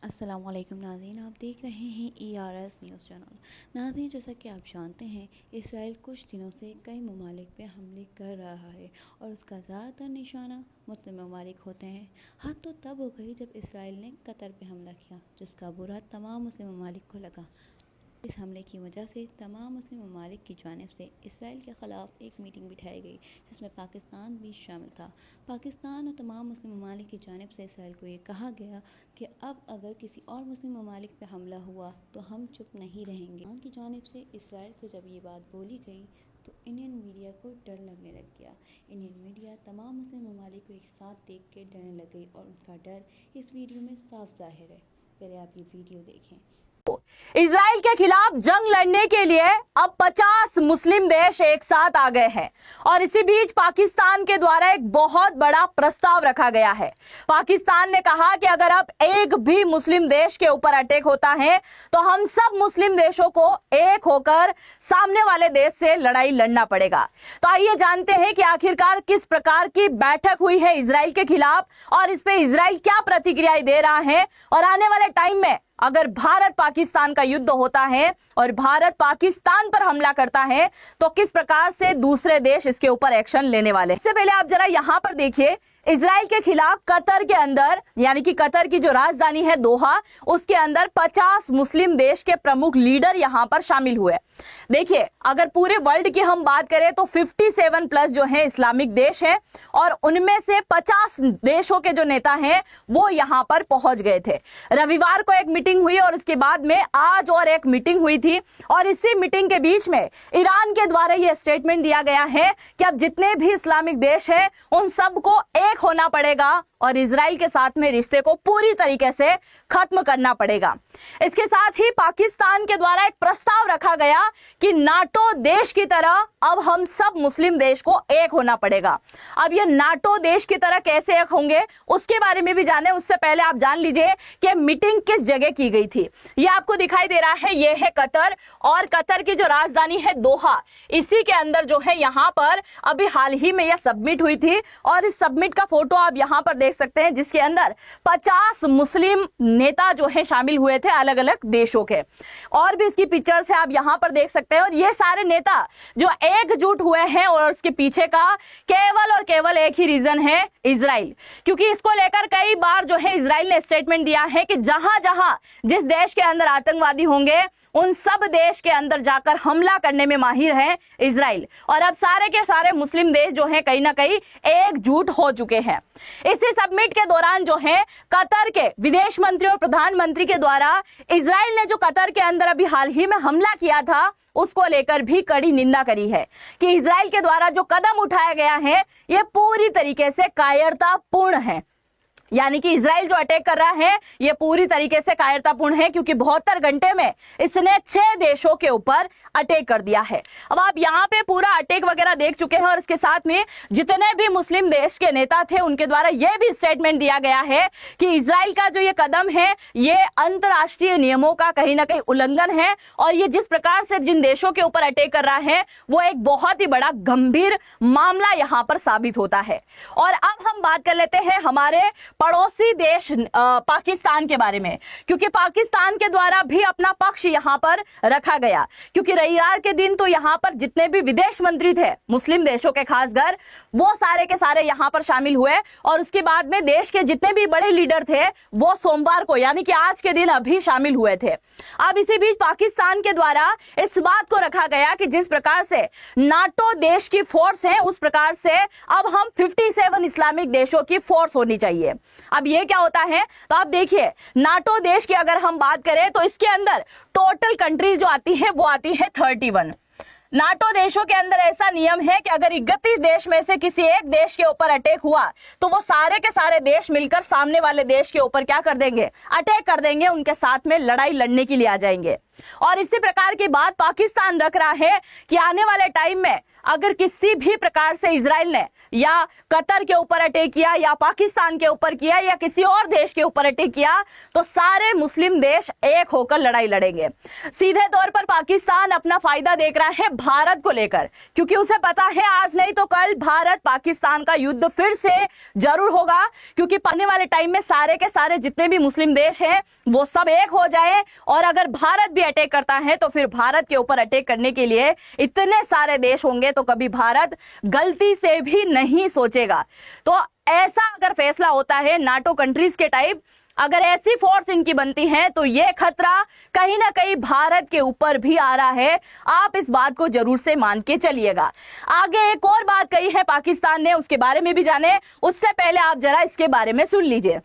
अस्सलामुअलैकुम नाज़रीन, आप देख रहे हैं ERS न्यूज़ चैनल। नाज़रीन, जैसा कि आप जानते हैं, इसराइल कुछ दिनों से कई ममालिक पे हमले कर रहा है और उसका ज़्यादातर निशाना मुस्लिम ममालिक होते हैं। हद तो तब हो गई जब इसराइल ने कतर पे हमला किया, जिसका बुरा तमाम मुस्लिम ममालिक को लगा। इस हमले की वजह से तमाम मुस्लिम ममालिक की जानिब से इसराइल के ख़िलाफ़ एक मीटिंग बिठाई गई, जिसमें पाकिस्तान भी शामिल था। पाकिस्तान और तमाम मुस्लिम ममालिक की जानिब से इसराइल को ये कहा गया कि अब अगर किसी और मुस्लिम ममालिक पे हमला हुआ तो हम चुप नहीं रहेंगे। पाकिस्तान की जानिब से इसराइल को जब ये बात बोली गई तो इंडियन मीडिया को डर लगने लग गया। इंडियन मीडिया तमाम मुस्लिम ममालिक को एक साथ देख के डरने लग गई और उनका डर इस वीडियो में साफ ज़ाहिर है। पहले आप ये वीडियो देखें। इजराइल के खिलाफ जंग लड़ने के लिए अब 50 मुस्लिम देश एक साथ आ गए हैं और इसी बीच पाकिस्तान के द्वारा एक बहुत बड़ा प्रस्ताव रखा गया है। पाकिस्तान ने कहा कि अगर अब एक भी मुस्लिम देश के ऊपर अटैक होता है तो हम सब मुस्लिम देशों को एक होकर सामने वाले देश से लड़ाई लड़ना पड़ेगा। तो आइए जानते हैं कि आखिरकार किस प्रकार की बैठक हुई है इजराइल के खिलाफ और इस पे इजराइल क्या प्रतिक्रिया दे रहा है और आने वाले टाइम में अगर भारत पाकिस्तान का युद्ध होता है और भारत पाकिस्तान पर हमला करता है तो किस प्रकार से दूसरे देश इसके ऊपर एक्शन लेने वाले हैं। सबसे पहले आप जरा यहां पर देखिए, इजराइल के खिलाफ कतर के अंदर यानी कि कतर की जो राजधानी है दोहा, उसके अंदर 50 मुस्लिम देश के प्रमुख लीडर यहां पर शामिल हुए। देखिए, अगर पूरे वर्ल्ड की हम बात करें तो 57 प्लस जो है इस्लामिक देश हैं और उनमें से 50 देशों के जो नेता हैं वो यहां पर पहुंच गए थे। रविवार को एक मीटिंग हुई और उसके बाद में आज और एक मीटिंग हुई थी और इसी मीटिंग के बीच में ईरान के द्वारा यह स्टेटमेंट दिया गया है कि अब जितने भी इस्लामिक देश हैं उन सबको एक होना पड़ेगा और इजराइल के साथ में रिश्ते को पूरी तरीके से खत्म करना पड़ेगा। इसके साथ ही पाकिस्तान के द्वारा एक प्रस्ताव रखा गया कि नाटो देश की तरह अब हम सब मुस्लिम देश को एक होना पड़ेगा। अब ये नाटो देश की तरह कैसे एक होंगे उसके बारे में भी जाने, उससे पहले आप जान लीजिए कि मीटिंग किस जगह की गई थी। ये आपको दिखाई दे रहा है, ये है कतर और कतर की जो राजधानी है दोहा, इसी के अंदर जो है यहाँ पर अभी हाल ही में यह सबमिट हुई थी और इस सबमिट का फोटो आप यहाँ पर देख सकते हैं, जिसके अंदर 50 मुस्लिम नेता जो है शामिल हुए थे अलग अलग देशों के। और भी इसकी पिक्चर्स है, आप यहाँ पर देख सकते हैं। और ये सारे नेता जो एकजुट हुए हैं और उसके पीछे का केवल और केवल एक ही रीजन है, इजराइल। क्योंकि इसको लेकर कई बार जो है इजराइल ने स्टेटमेंट दिया है कि जहां जहां जिस देश के अंदर आतंकवादी होंगे उन सब देश के अंदर जाकर हमला करने में माहिर है इजराइल। और अब सारे के सारे मुस्लिम देश जो हैं कहीं ना कहीं एकजुट हो चुके हैं। इसी सबमिट के दौरान जो है कतर के विदेश मंत्री और प्रधानमंत्री के द्वारा इजराइल ने जो कतर के अंदर अभी हाल ही में हमला किया था उसको लेकर भी कड़ी निंदा करी है कि इजराइल के द्वारा जो कदम उठाया गया है ये पूरी तरीके से कायरतापूर्ण है। यानी कि इजराइल जो अटैक कर रहा है ये पूरी तरीके से कायरतापूर्ण है, क्योंकि 72 घंटे में इसने 6 देशों के ऊपर अटैक कर दिया है। अब आप यहाँ पे पूरा अटैक वगैरह देख चुके हैं और इसके साथ में जितने भी मुस्लिम देश के नेता थे उनके द्वारा यह भी स्टेटमेंट दिया गया है कि इजराइल का जो ये कदम है ये अंतर्राष्ट्रीय नियमों का कहीं ना कहीं उल्लंघन है और ये जिस प्रकार से जिन देशों के ऊपर अटैक कर रहा है वो एक बहुत ही बड़ा गंभीर मामला यहाँ पर साबित होता है। और अब हम बात कर लेते हैं हमारे पड़ोसी देश पाकिस्तान के बारे में, क्योंकि पाकिस्तान के द्वारा भी अपना पक्ष यहां पर रखा गया। क्योंकि रविवार के दिन तो यहां पर जितने भी विदेश मंत्री थे मुस्लिम देशों के, खासकर वो सारे के सारे यहां पर शामिल हुए और उसके बाद में देश के जितने भी बड़े लीडर थे वो सोमवार को यानी कि आज के दिन अभी शामिल हुए थे। अब इसी बीच पाकिस्तान के द्वारा इस बात को रखा गया कि जिस प्रकार से नाटो देश की फोर्स है उस प्रकार से अब हम 57 इस्लामिक देशों की फोर्स होनी चाहिए। अब ये क्या होता है, तो आप देखिए नाटो देश की अगर हम बात करें तो इसके अंदर टोटल कंट्रीज जो आती है वो आती है 31। नाटो देशों के अंदर ऐसा नियम है कि अगर 31 देश में से किसी एक देश के ऊपर अटैक हुआ तो वो सारे के सारे देश मिलकर सामने वाले देश के ऊपर क्या कर देंगे, अटैक कर देंगे, उनके साथ में लड़ाई लड़ने के लिए आ जाएंगे। और इसी प्रकार की बात पाकिस्तान रख रहा है कि आने वाले टाइम में अगर किसी भी प्रकार से इजराइल ने या कतर के ऊपर अटैक किया या पाकिस्तान के ऊपर किया या किसी और देश के ऊपर अटैक किया तो सारे मुस्लिम देश एक होकर लड़ाई लड़ेंगे। सीधे तौर पर पाकिस्तान अपना फायदा देख रहा है भारत को लेकर, क्योंकि उसे पता है आज नहीं तो कल भारत पाकिस्तान का युद्ध फिर से जरूर होगा, क्योंकि आने वाले टाइम में सारे के सारे जितने भी मुस्लिम देश हैं वो सब एक हो जाए, और अगर भारत भी अटैक करता है तो फिर भारत के ऊपर अटैक करने के लिए इतने सारे देश होंगे तो कभी भारत गलती से भी नहीं सोचेगा। तो ऐसा अगर फैसला होता है नाटो कंट्रीज के टाइप, अगर ऐसी फोर्स इनकी बनती है तो ये खतरा कहीं ना कहीं भारत के ऊपर भी आ रहा है। आप इस बात को जरूर से मान के चलिएगा। आगे एक और बात कही है पाकिस्तान ने, उसके बारे में भी जाने, उससे पहले आप जरा इसके बारे में सुन लीजिए।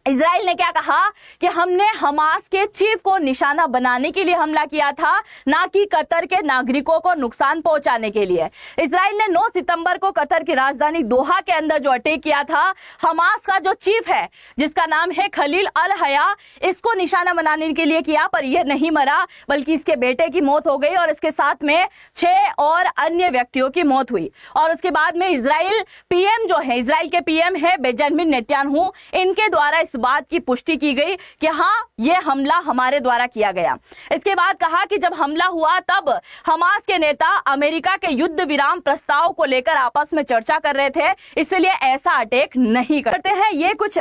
इजराइल ने क्या कहा कि हमने हमास के चीफ को निशाना बनाने के लिए हमला किया था, ना कि कतर के नागरिकों को नुकसान पहुंचाने के लिए। इजराइल ने 9 सितंबर को कतर की राजधानी दोहा के अंदर जो अटैक किया था, हमास का जो चीफ है जिसका नाम है खलील अल हया, इसको निशाना बनाने के लिए किया, पर यह नहीं मरा बल्कि इसके बेटे की मौत हो गई और इसके साथ में 6 और अन्य व्यक्तियों की मौत हुई। और उसके बाद में इजराइल पीएम जो है, इजराइल के पीएम है बेंजामिन नेतन्याहू, इनके द्वारा बात की पुष्टि की गई कि हाँ ये हमला हमारे द्वारा किया गया। इसके बाद कहा कि जब हमला हुआ तब हमास के नेता अमेरिका के युद्ध विराम प्रस्ताव को लेकर आपस में चर्चा कर रहे थे, इसलिए ऐसा अटैक नहीं करते हैं। ये कुछ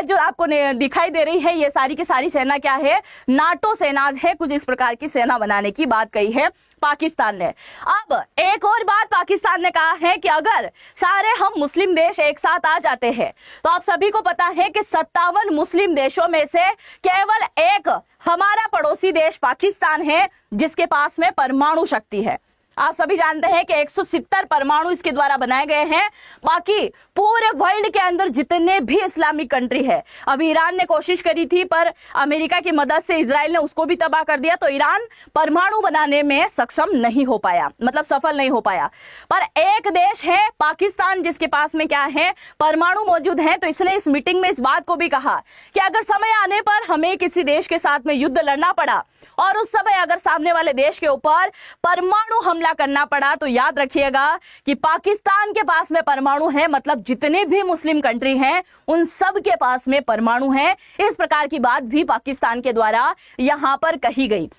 जो आपको दिखाई दे रही है ये सारी की सारी सेना क्या है, नाटो सेना है। कुछ इस प्रकार की सेना बनाने की बात कही है पाकिस्तान ने। अब एक और बात पाकिस्तान ने कहा है कि अगर सारे हम मुस्लिम देश एक साथ आ जाते हैं तो आप सभी को पता है कि 57 मुस्लिम देशों में से केवल एक हमारा पड़ोसी देश पाकिस्तान है जिसके पास में परमाणु शक्ति है। आप सभी जानते हैं कि 170 परमाणु इसके द्वारा बनाए गए हैं। बाकी पूरे वर्ल्ड के अंदर जितने भी इस्लामिक कंट्री है, अभी ईरान ने कोशिश करी थी पर अमेरिका की मदद से इजराइल ने उसको भी तबाह कर दिया, तो ईरान परमाणु बनाने में सक्षम नहीं हो पाया, मतलब सफल नहीं हो पाया। पर एक देश है पाकिस्तान जिसके पास में क्या है, परमाणु मौजूद है। तो इसने इस मीटिंग में इस बात को भी कहा कि अगर समय आने पर हमें किसी देश के साथ में युद्ध लड़ना पड़ा और उस समय अगर सामने वाले देश के ऊपर परमाणु हमला करना पड़ा तो याद रखिएगा कि पाकिस्तान के पास में परमाणु है, मतलब जितने भी मुस्लिम कंट्री हैं उन सब के पास में परमाणु है। इस प्रकार की बात भी पाकिस्तान के द्वारा यहां पर कही गई।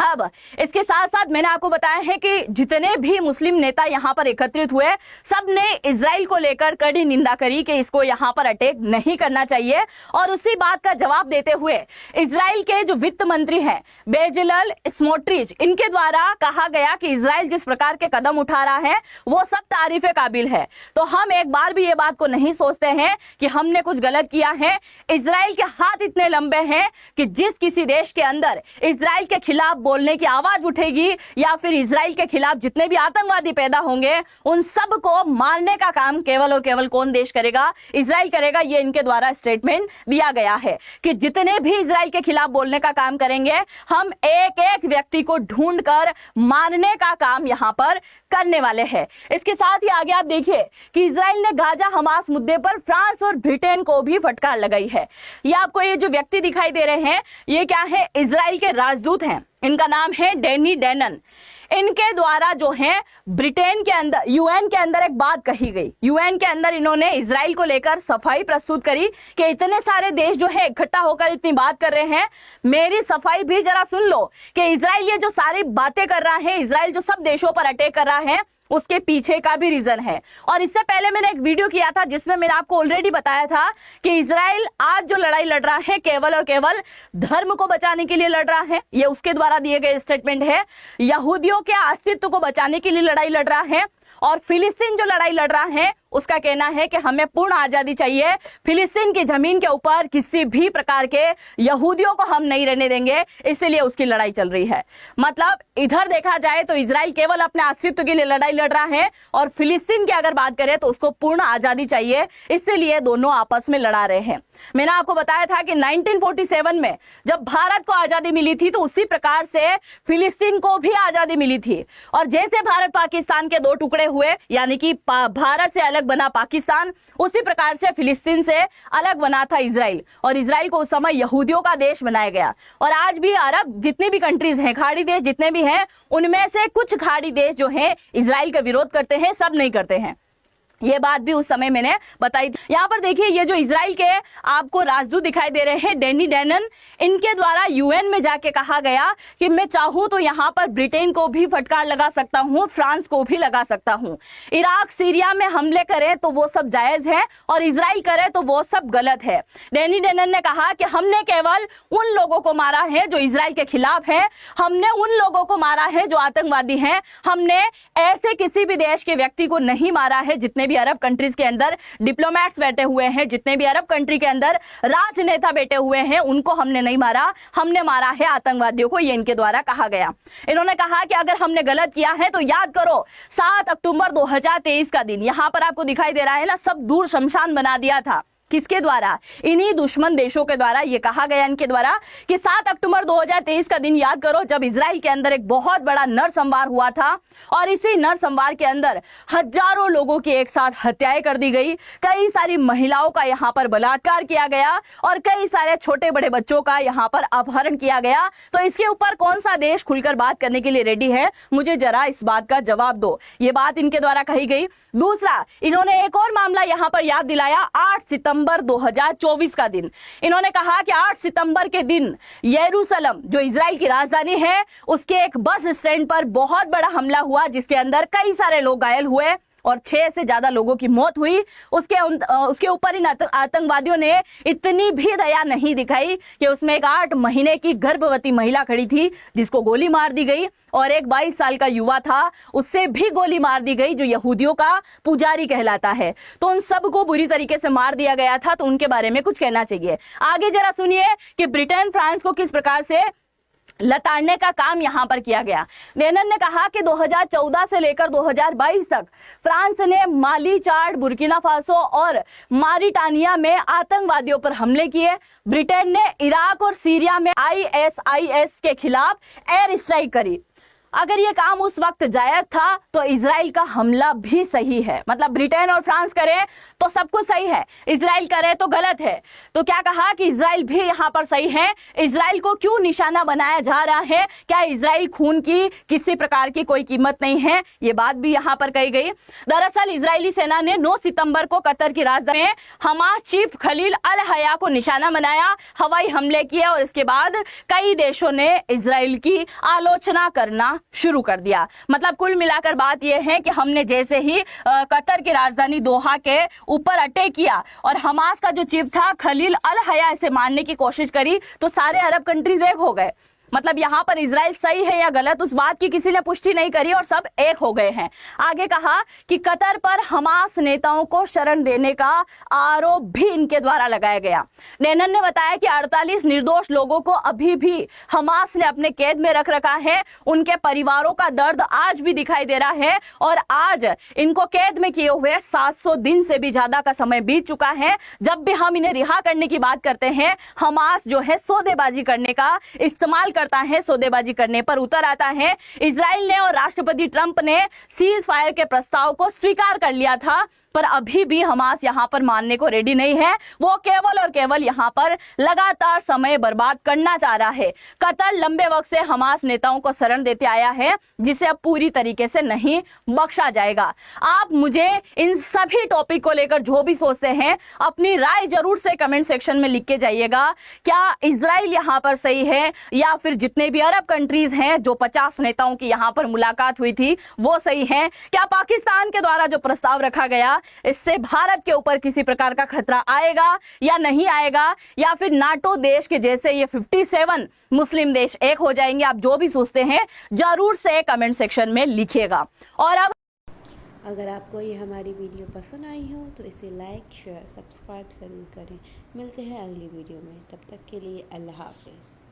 अब इसके साथ साथ मैंने आपको बताया है कि जितने भी मुस्लिम नेता यहां पर एकत्रित हुए सब ने इजराइल को लेकर कड़ी निंदा करी कि इसको यहां पर अटैक नहीं करना चाहिए। और उसी बात का जवाब देते हुए इजराइल के जो वित्त मंत्री हैं बेजलेल स्मोट्रिच, इनके द्वारा कहा गया कि इजराइल जिस प्रकार के कदम उठा रहा है वो सब तारीफे काबिल है। तो हम एक बार भी ये बात को नहीं सोचते हैं कि हमने कुछ गलत किया है। इजराइल के हाथ इतने लंबे हैं कि जिस किसी देश के अंदर इजराइल के खिलाफ बोलने की आवाज उठेगी या फिर इजराइल के खिलाफ जितने भी आतंकवादी पैदा होंगे उन सब को मारने का काम केवल और केवल कौन देश करेगा, इजराइल करेगा। ये इनके द्वारा स्टेटमेंट दिया गया है कि जितने भी इजराइल के खिलाफ बोलने का काम करेंगे हम एक एक व्यक्ति को ढूंढकर मारने का काम यहां पर करने वाले हैं। इसके साथ ही आगे आप देखिए कि इजराइल ने गाजा हमास मुद्दे पर फ्रांस और ब्रिटेन को भी फटकार लगाई है। ये आपको ये जो व्यक्ति दिखाई दे रहे हैं ये क्या है, इजराइल के राजदूत हैं, इनका नाम है डैनी डेनन। इनके द्वारा जो है ब्रिटेन के अंदर यूएन के अंदर एक बात कही गई। यूएन के अंदर इन्होंने इजराइल को लेकर सफाई प्रस्तुत करी कि इतने सारे देश जो है इकट्ठा होकर इतनी बात कर रहे हैं, मेरी सफाई भी जरा सुन लो कि इजराइल ये जो सारी बातें कर रहा है, इजराइल जो सब देशों पर अटैक कर रहा है उसके पीछे का भी रीजन है। और इससे पहले मैंने एक वीडियो किया था जिसमें मैंने आपको ऑलरेडी बताया था कि इजराइल आज जो लड़ाई लड़ रहा है केवल और केवल धर्म को बचाने के लिए लड़ रहा है। ये उसके द्वारा दिए गए स्टेटमेंट है। यहूदियों के अस्तित्व को बचाने के लिए लड़ाई लड़ रहा है। और फिलिस्तीन जो लड़ाई लड़ रहा है उसका कहना है कि हमें पूर्ण आजादी चाहिए, फिलिस्तीन की जमीन के ऊपर किसी भी प्रकार के यहूदियों को हम नहीं रहने देंगे, इसलिए उसकी लड़ाई चल रही है। मतलब इधर देखा जाए तो इजराइल केवल अपने अस्तित्व के लिए लड़ाई लड़ रहा है और फिलिस्तीन की अगर बात करें तो उसको पूर्ण आजादी चाहिए, इसलिए दोनों आपस में लड़ा रहे हैं। मैंने आपको बताया था कि 1947 में जब भारत को आजादी मिली थी तो उसी प्रकार से फिलिस्तीन को भी आजादी मिली थी। और जैसे भारत पाकिस्तान के दो टुकड़े हुए, यानी कि भारत से अलग अलग बना पाकिस्तान, उसी प्रकार से फिलिस्तीन से अलग बना था इजराइल, और इजराइल को उस समय यहूदियों का देश बनाया गया। और आज भी अरब जितने भी कंट्रीज हैं, खाड़ी देश जितने भी हैं, उनमें से कुछ खाड़ी देश जो हैं इजराइल का विरोध करते हैं, सब नहीं करते हैं। ये बात भी उस समय मैंने बताई। यहाँ पर देखिए, ये जो इजराइल के आपको राजदूत दिखाई दे रहे हैं, डैनी डैनन, इनके द्वारा यूएन में जाके कहा गया कि मैं चाहूं तो यहाँ पर ब्रिटेन को भी फटकार लगा सकता हूँ, फ्रांस को भी लगा सकता हूँ। इराक सीरिया में हमले करें तो वो सब जायज है, और इजराइल करे तो वो सब गलत है। डैनी डैनन ने कहा कि हमने केवल उन लोगों को मारा है जो इजराइल के खिलाफ है, हमने उन लोगों को मारा है जो आतंकवादी हैं, हमने ऐसे किसी भी देश के व्यक्ति को नहीं मारा है। जितने भी अरब कंट्रीज के अंदर डिप्लोमेट्स बैठे हुए हैं, जितने भी अरब कंट्री के अंदर राजनेता बैठे हुए हैं, उनको हमने नहीं मारा, हमने मारा है आतंकवादियों को, ये इनके द्वारा कहा गया। इन्होंने कहा कि अगर हमने गलत किया है तो याद करो 7 अक्टूबर 2023 का दिन, यहां पर आपको दिखाई दे रहा है ना, सब दूर शमशान बना दिया था। किसके द्वारा? इन्हीं दुश्मन देशों के द्वारा। ये कहा गया इनके द्वारा कि 7 अक्टूबर 2023 का दिन याद करो, जब इजराइल के अंदर एक बहुत बड़ा नरसंहार हुआ था, और इसी नरसंहार के अंदर हजारों लोगों की एक साथ हत्याएं कर दी गई, कई सारी महिलाओं का यहाँ पर बलात्कार किया गया, और कई सारे छोटे बड़े बच्चों का यहाँ पर अपहरण किया गया। तो इसके ऊपर कौन सा देश खुलकर बात करने के लिए रेडी है? मुझे जरा इस बात का जवाब दो। ये बात इनके द्वारा कही गई। दूसरा, इन्होंने एक और मामला यहाँ पर याद दिलाया, 8 सितंबर 2024 का दिन। इन्होंने कहा कि 8 सितंबर के दिन यरूशलेम, जो इजराइल की राजधानी है, उसके एक बस स्टैंड पर बहुत बड़ा हमला हुआ, जिसके अंदर कई सारे लोग घायल हुए और 6 से ज्यादा लोगों की मौत हुई। उसके ऊपर इन आतंकवादियों ने इतनी भी दया नहीं दिखाई कि उसमें एक 8 महीने की गर्भवती महिला खड़ी थी, जिसको गोली मार दी गई, और एक 22 साल का युवा था, उससे भी गोली मार दी गई, जो यहूदियों का पुजारी कहलाता है। तो उन सबको बुरी तरीके से मार दिया गया था। तो उनके बारे में कुछ कहना चाहिए। आगे जरा सुनिए कि ब्रिटेन फ्रांस को किस प्रकार से लताड़ने का काम यहां पर किया गया। डैनन ने कहा कि 2014 से लेकर 2022 तक फ्रांस ने माली, चाड, बुर्किना फासो और मारिटानिया में आतंकवादियों पर हमले किए। ब्रिटेन ने इराक और सीरिया में ISIS के खिलाफ एयर स्ट्राइक करी। अगर ये काम उस वक्त जायज था तो इजराइल का हमला भी सही है। मतलब ब्रिटेन और फ्रांस करे तो सब कुछ सही है, इजराइल करे तो गलत है। तो क्या कहा कि इजराइल भी यहाँ पर सही है। इजराइल को क्यों निशाना बनाया जा रहा है? क्या इजराइल खून की किसी प्रकार की कोई कीमत नहीं है? ये बात भी यहाँ पर कही गई। दरअसल इजरायली सेना ने 9 सितंबर को कतर की राजधानी हमास चीफ खलील अल हया को निशाना बनाया, हवाई हमले किए, और इसके बाद कई देशों ने इजराइल की आलोचना करना शुरू कर दिया। मतलब कुल मिलाकर बात यह है कि हमने जैसे ही कतर की राजधानी दोहा के ऊपर अटैक किया और हमास का जो चीफ था खलील अल हया इसे मारने की कोशिश करी, तो सारे अरब कंट्रीज एक हो गए। मतलब यहाँ पर इजराइल सही है या गलत, उस बात की किसी ने पुष्टि नहीं करी और सब एक हो गए हैं। आगे कहा कि कतर पर हमास नेताओं को शरण देने का आरोप भी इनके द्वारा लगाया गया। डैनन ने बताया कि 48 निर्दोष लोगों को अभी भी हमास ने अपने कैद में रख रखा है। उनके परिवारों का दर्द आज भी दिखाई दे रहा है, और आज इनको कैद में किए हुए 700 दिन से भी ज्यादा का समय बीत चुका है। जब भी हम इन्हें रिहा करने की बात करते हैं, हमास जो है सौदेबाजी करने का इस्तेमाल करता है, सौदेबाजी करने पर उतर आता है। इजराइल ने और राष्ट्रपति ट्रंप ने सीज फायर के प्रस्ताव को स्वीकार कर लिया था, पर अभी भी हमास यहां पर मानने को रेडी नहीं है। वो केवल और केवल यहां पर लगातार समय बर्बाद करना चाह रहा है। कतर लंबे वक्त से हमास नेताओं को शरण देते आया है, जिसे अब पूरी तरीके से नहीं बख्शा जाएगा। आप मुझे इन सभी टॉपिक को लेकर जो भी सोचते हैं, अपनी राय जरूर से कमेंट सेक्शन में लिख के जाइएगा। क्या इजराइल यहां पर सही है, या फिर जितने भी अरब कंट्रीज हैं जो 50 नेताओं की यहां पर मुलाकात हुई थी वो सही है? क्या पाकिस्तान के द्वारा जो प्रस्ताव रखा गया, इससे भारत के ऊपर किसी प्रकार का खतरा आएगा या नहीं आएगा, या फिर नाटो देश के जैसे ये 57 मुस्लिम देश एक हो जाएंगे? आप जो भी सोचते हैं जरूर से कमेंट सेक्शन में लिखिएगा। और अब अगर आपको ये हमारी वीडियो पसंद आई हो तो इसे लाइक, शेयर, सब्सक्राइब ज़रूर करें। मिलते हैं अगली वीडियो में, तब तक के लिए अल्लाह हाफिज़।